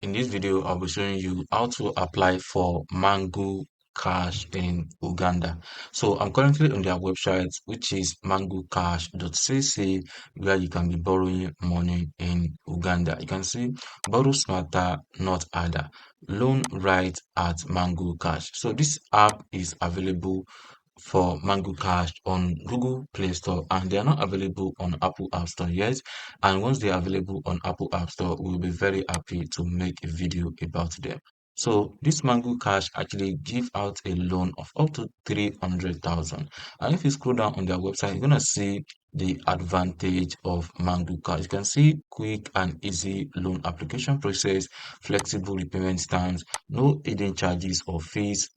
In this video, I'll be showing you how to apply for ManguCash in Uganda. So I'm currently on their website, which is ManguCash.cc, where you can be borrowing money in Uganda. You can see borrow smarter, not harder. Loan right at ManguCash. So this app is available for ManguCash on Google Play Store, and they are not available on Apple App Store yet. And once they are available on Apple App Store, we'll be very happy to make a video about them. So this ManguCash actually give out a loan of up to 300,000. And if you scroll down on their website, you're gonna see the advantage of ManguCash. You can see quick and easy loan application process, flexible repayment terms, no hidden charges or fees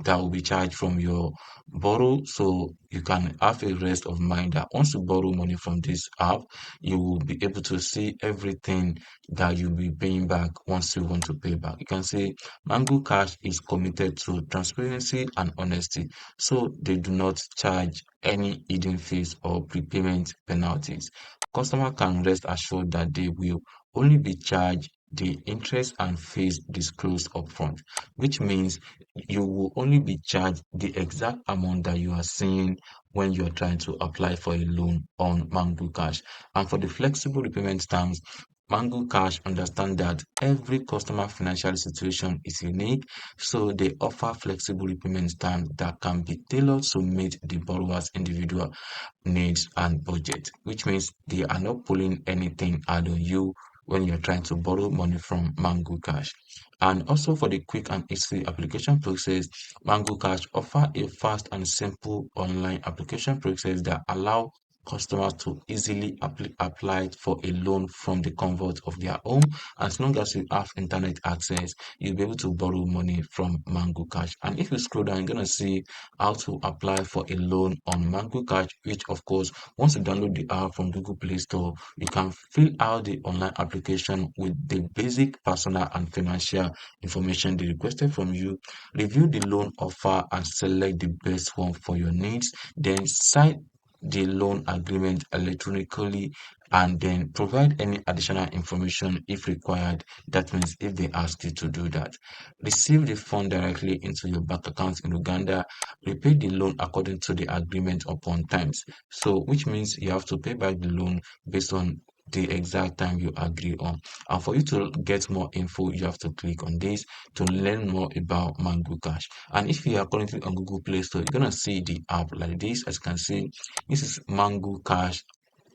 that will be charged from your borrow, so you can have a rest of mind that once you borrow money from this app, you will be able to see everything that you'll be paying back once you want to pay back. You can see Mango Cash is committed to transparency and honesty, so they do not charge any hidden fees or prepayment penalties. Customer can rest assured that they will only be charged the interest and fees disclosed upfront, which means you will only be charged the exact amount that you are seeing when you are trying to apply for a loan on Mango Cash. And for the flexible repayment terms, Mango Cash understand that every customer financial situation is unique, so they offer flexible repayment terms that can be tailored to meet the borrower's individual needs and budget, which means they are not pulling anything out of you when you're trying to borrow money from Mango Cash. And also for the quick and easy application process, Mango Cash offer a fast and simple online application process that allow customers to easily apply for a loan from the comfort of their home. As long as you have internet access, you'll be able to borrow money from Mango Cash. And if you scroll down, you're gonna see how to apply for a loan on Mango Cash, which of course, once you download the app from Google Play Store, you can fill out the online application with the basic personal and financial information they requested from you, review the loan offer and select the best one for your needs, then sign the loan agreement electronically, and then provide any additional information if required. That means if they ask you to do that. Receive the fund directly into your bank account in Uganda. Repay the loan according to the agreement upon times. So, which means you have to pay back the loan based on the exact time you agree on. And for you to get more info, you have to click on this to learn more about Mango Cash. And if you are currently on Google Play Store, you're gonna see the app like this. As you can see, this is Mango Cash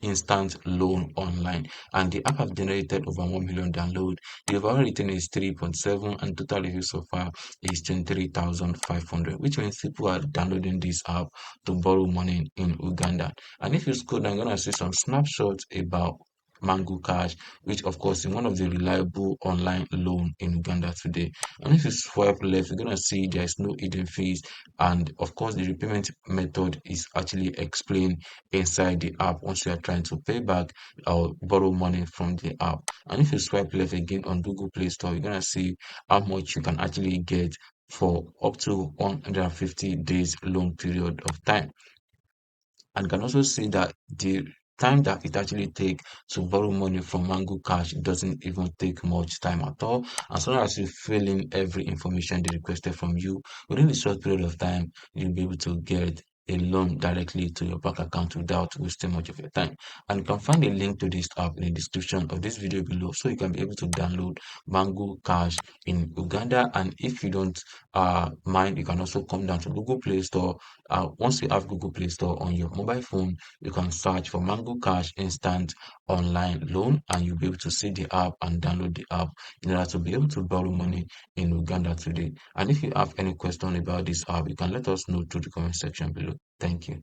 instant loan online, and the app have generated over 1 million download. The overall rating is 3.7 and total reviews so far is 23,500, which means people are downloading this app to borrow money in Uganda. And if you scroll down, you're gonna see some snapshots about Mango Cash, which of course is one of the reliable online loan in Uganda today. And if you swipe left, you're gonna see there's no hidden fees, and of course the repayment method is actually explained inside the app once you are trying to pay back or borrow money from the app. And if you swipe left again on Google Play Store, you're gonna see how much you can actually get for up to 150 days loan period of time. And can also see that the time that it actually take to borrow money from Mango Cash doesn't even take much time at all. As long as you fill in every information they requested from you within a short period of time, you'll be able to get a loan directly to your bank account without wasting much of your time. And you can find a link to this app in the description of this video below, so you can be able to download Mango Cash in Uganda. And if you don't mind, you can also come down to Google Play Store. Once you have Google Play Store on your mobile phone, you can search for Mango Cash Instant Online Loan, and you'll be able to see the app and download the app in order to be able to borrow money in Uganda today. And if you have any question about this app, you can let us know through the comment section below. Thank you.